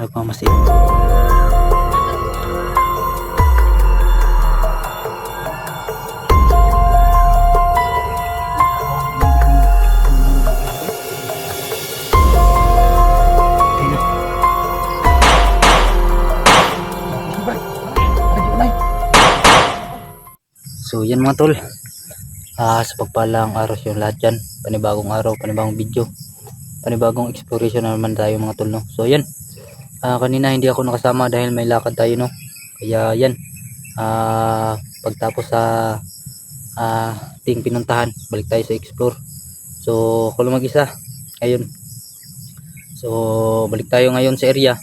Nagmamasid. So yan mga tol, sa pagpalang araw yung lahat dyan, panibagong araw, panibagong video, panibagong exploration na naman tayo mga tol, no? So yan, kanina hindi ako nakasama dahil may lakad tayo, no? Kaya yan, pagtapos sa ting pinuntahan, balik tayo sa explore. So ako lang mag-isa ayun. So balik tayo ngayon sa area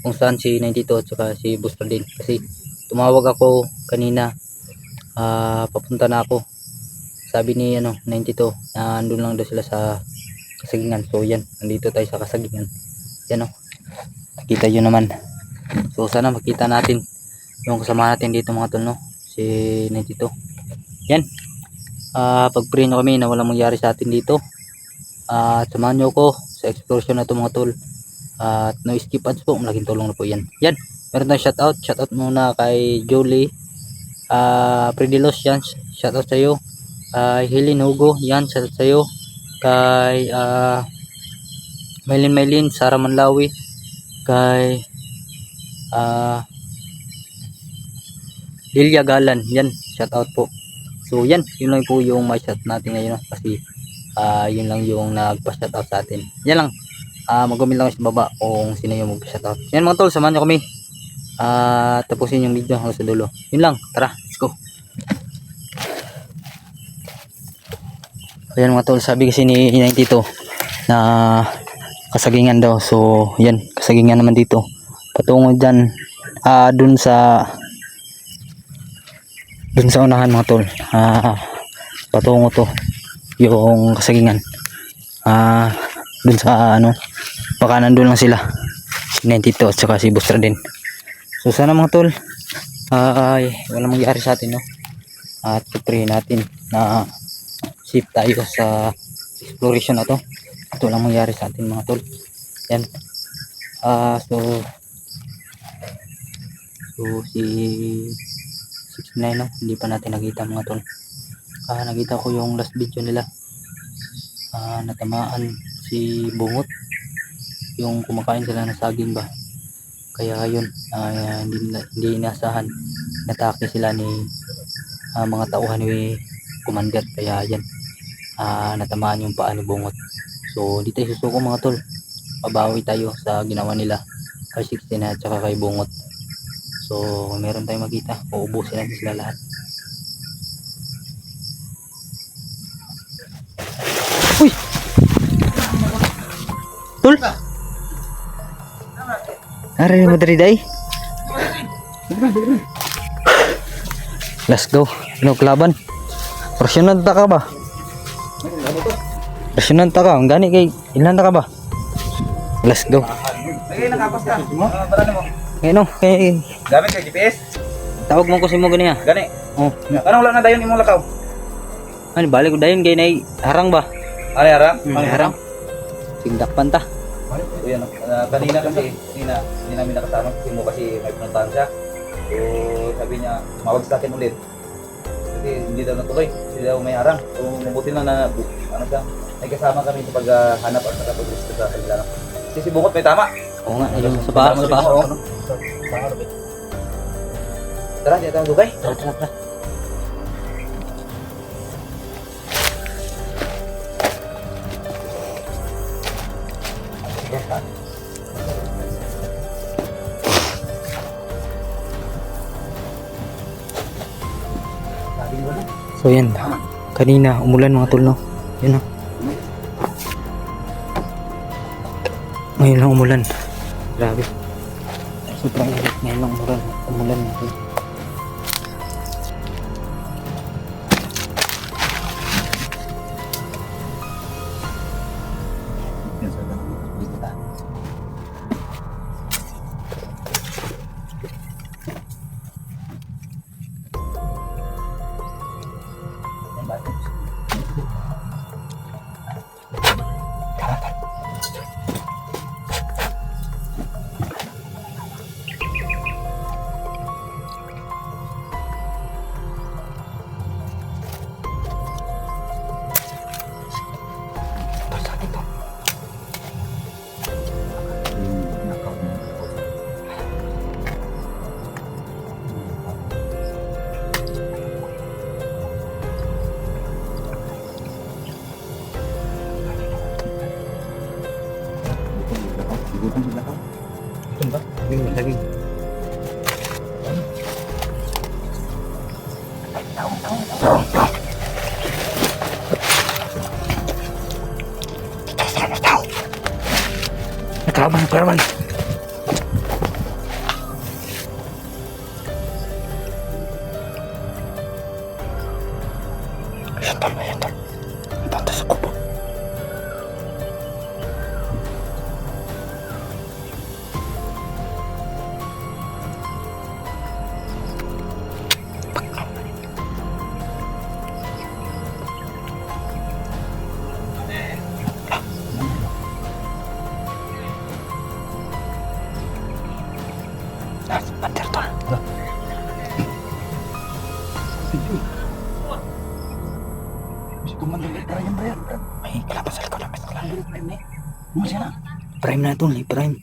kung saan si 92 at saka si Buster din, kasi tumawag ako kanina. Papunta na ako, sabi ni 92 na andun lang daw sila sa Kasagingan. So yan, nandito tayo sa Kasagingan. Yan nakita nyo naman. So sana makita natin yung kasama natin dito mga tol, no? Si 92. Yan, pag-pray nyo kami na walang mangyari sa atin dito, at samahan nyo ko sa exploration na to mga tol, at no skip ads po, malaking tulong na po yan. Yan, meron tayong shoutout muna kay Jolie Predilos, yan, shoutout sa iyo. Helen Hugo, yan, shoutout sa iyo. Kay Maylin Sara Manlawi, kay Lilia Galan, yan, shoutout po. So yan, yun lang po yung may shout natin ngayon, kasi yun lang yung nagpa-shoutout sa atin. Yan lang, mag-comment lang sa baba kung sino yung magpa-shoutout. Yan mga tol, samahan nyo kami tapusin yung video hanggang sa dulo. Yun lang, tara, let's go. Ayan mga tol, sabi kasi ni 92 na Kasagingan daw. So yan, Kasagingan naman dito, patungo dyan, dun sa unahan mga tol, patungo to yung Kasagingan, dun sa baka nandun lang sila si 92 at saka si Buster din. So sana mga tol ay walang mangyari sa atin, no? At pray natin na safe tayo sa exploration na to, at walang mangyari sa atin mga tol. Yan, so si 69, no? Hindi pa natin nakita mga tol. Nakita ko yung last video nila, natamaan si Bungot, yung kumakain sila ng saging ba. Kaya yun, hindi inasahan, natake sila ni mga tauhan ni Commander. Kaya yan, natamaan yung paa ni Bungot. So hindi tayo susuko mga tol, pabawi tayo sa ginawa nila kay 16 at saka kay Bungot. So meron tayong makita, uubusin natin sila lahat. Uy! Tol! Ari mo dari day. Let's go. Ano kalaban? Presyonan ta ka ba? Presyonan ta ka. Ang gani kay ilan ta ka ba? Let's go. Lagi nakapas ka. Barano mo. Ngayon kay Gamit kay GPS. tawag mo ko si mo gani ha. Gani. Oh. Anong wala na dayon imong lakaw? Ano balik ko dayon kay nay harang ba? Ano harang? Harang. Sindakpan ta. So yan, kanina hindi namin nakasama kasi mo kasi may pinuntahan siya. So sabi niya, mawag sa akin ulit. Kasi hindi daw natuloy, kasi daw may harang. So mabuti lang na siya, may kasama kami sa paghanap at pag-gusto sa kanila. Kasi si Bungot may tama. Oo nga, yung sa paa. Tara, di tayo dugay. Tara. So yan, kanina umulan mga tol, no? Yan, no? Ngayon lang umulan. Grabe, sobrang init. Ngayon lang umulan mga tol. Lagi. Nakabang, parabang. Ayan tol, ayan tol. Punta sa kubo. Banter tol. Bisa kumandang prime ba yan? May kalaban sa likod. May kalaban. Prime na eh. Ano siya na? Prime na tol, prime.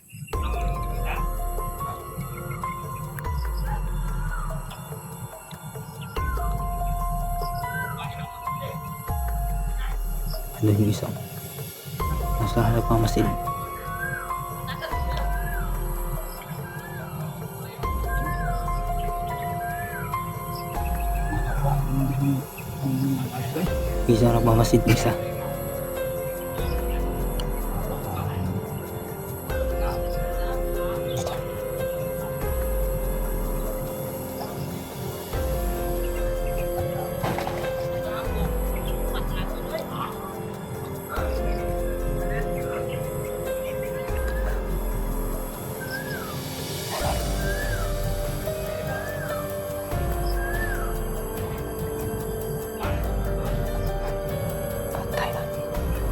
Ano yung isa? Nasa harap ang masin. Isa nagmamasid isa.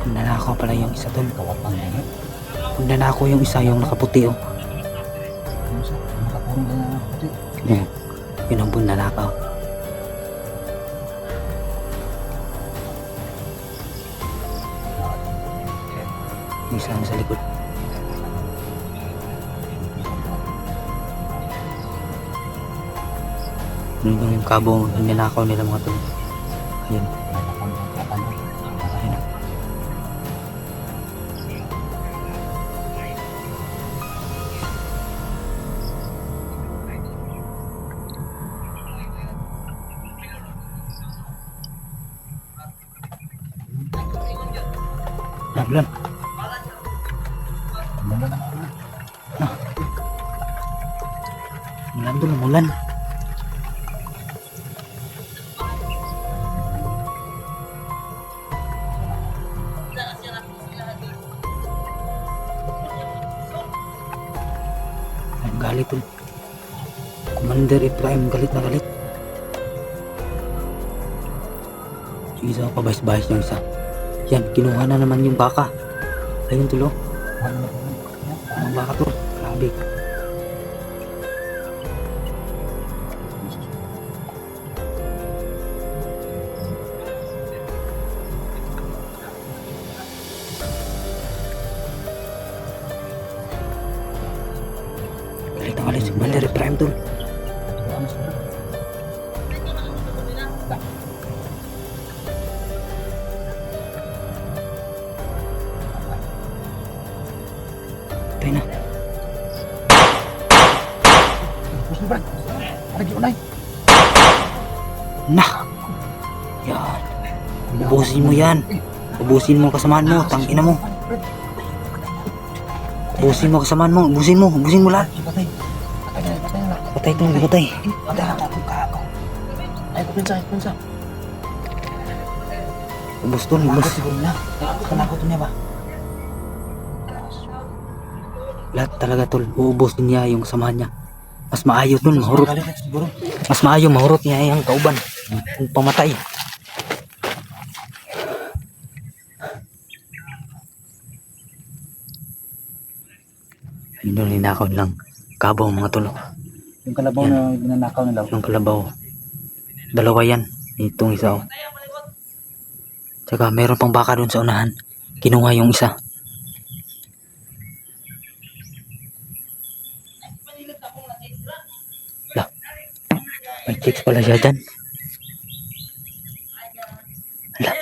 Nanakaw pala yung isa doon. Kawapang yan. Nanakaw yung isa, yung nakaputi oh. Ano siya? Nakapurong na nga. Yeah. Yun ang nanakaw. Yung isa sa likod. Yun yung kabo yung nanakaw nila mga tol. Ayun. Ayun. Bulan. Mulan dulu, mulan. Galit tuh. Commander Ibrahim galit na galit. Yung isa pabais-bais yung isa. Yan, kinuha na naman yung baka. Ayun tulo. Ang baka to. Grabe. Galit na galit si Commander Ibrahim tol. Tayo na. Nah. Yan. Ubusin mo yan. Ubusin mo kasamaan mo. Tangina mo. Ubusin mo kasamaan mo. Ubusin mo. Ubusin mo lahat. Patay ito. Patay. Ay, pinsa. Ubus to. Ubus. Kanako to niya ba? Lahat talaga tol. Uubusin niya yung kasamahan niya. Mas maayo tol. Mahurot. Siguro. Mas maayo. Mahurot niya yung kauban. Kung pamatay. Ayun doon. Ninakaw lang. Kabaw mga tol. Yung kalabaw Yan. na binanakaw nila. Yung kalabaw. Dalawa yan. Itong isa oh. Tsaka meron pang baka doon sa unahan. Kinuha yung isa. Lah. May chicks pala siya dyan. Lah.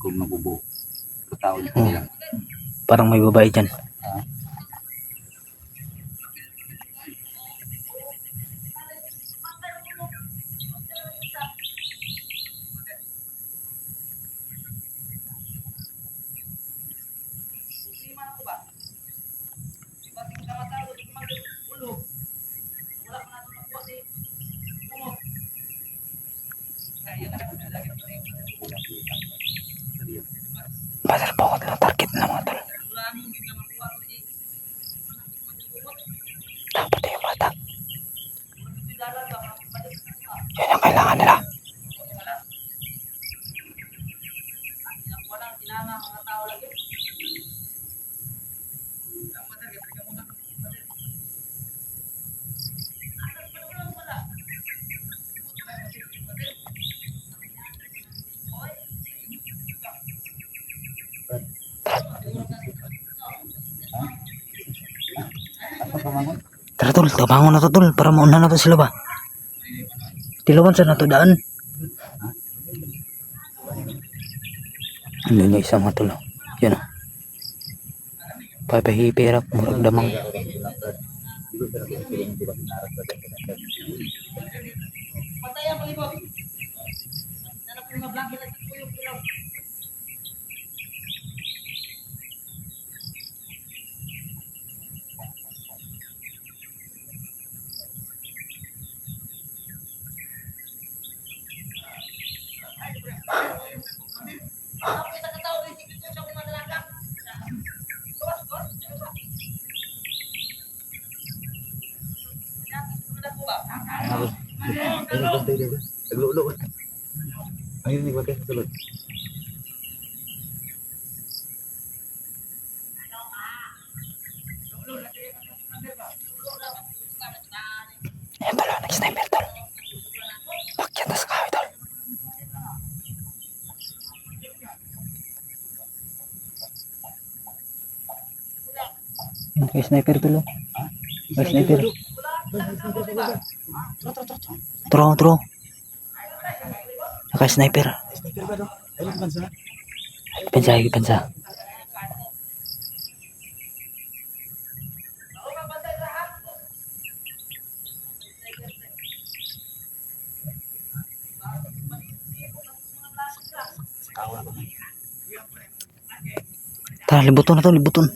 kung mabubuo. Tao dito Oh. nila. Parang may babae dyan. Ah. Pasal bawat na target na mga tol. Dapat yung bata. Yun ang kailangan nila. Tara tol, tabangon na to tol, para mauna na to sila ba? Tilawan sa nato daan. Ano yung isa mga tol? Yan o. Papahipirap, murag damang. Naglulo. Ayun ni bakit tulog. Ayan tol, nag-sniper tol. Pakyat na sa kahoy tol. Nag-sniper tol. Nag-sniper. Tro. Naka-sniper. Pensa. Tara, libuton na to, libuton.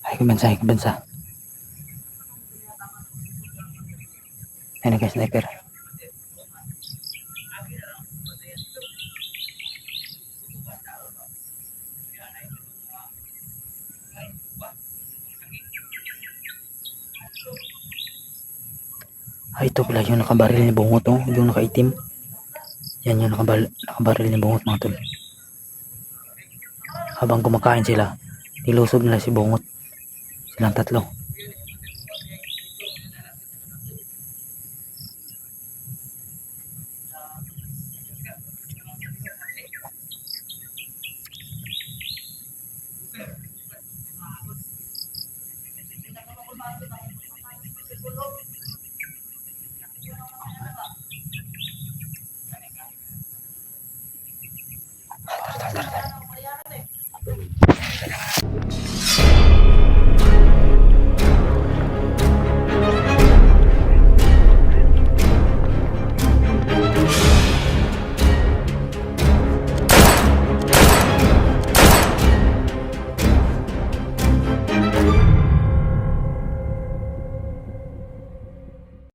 Ay, kebansa. Ay, naka-sniper. Ay, ito pala yung nakabaril ni Bungot, oh. Yung nakaitim. Yan yung nakabaril ni Bungot, mga tol. Habang kumakain sila, nilusog nila si Bungot. Silang tatlo.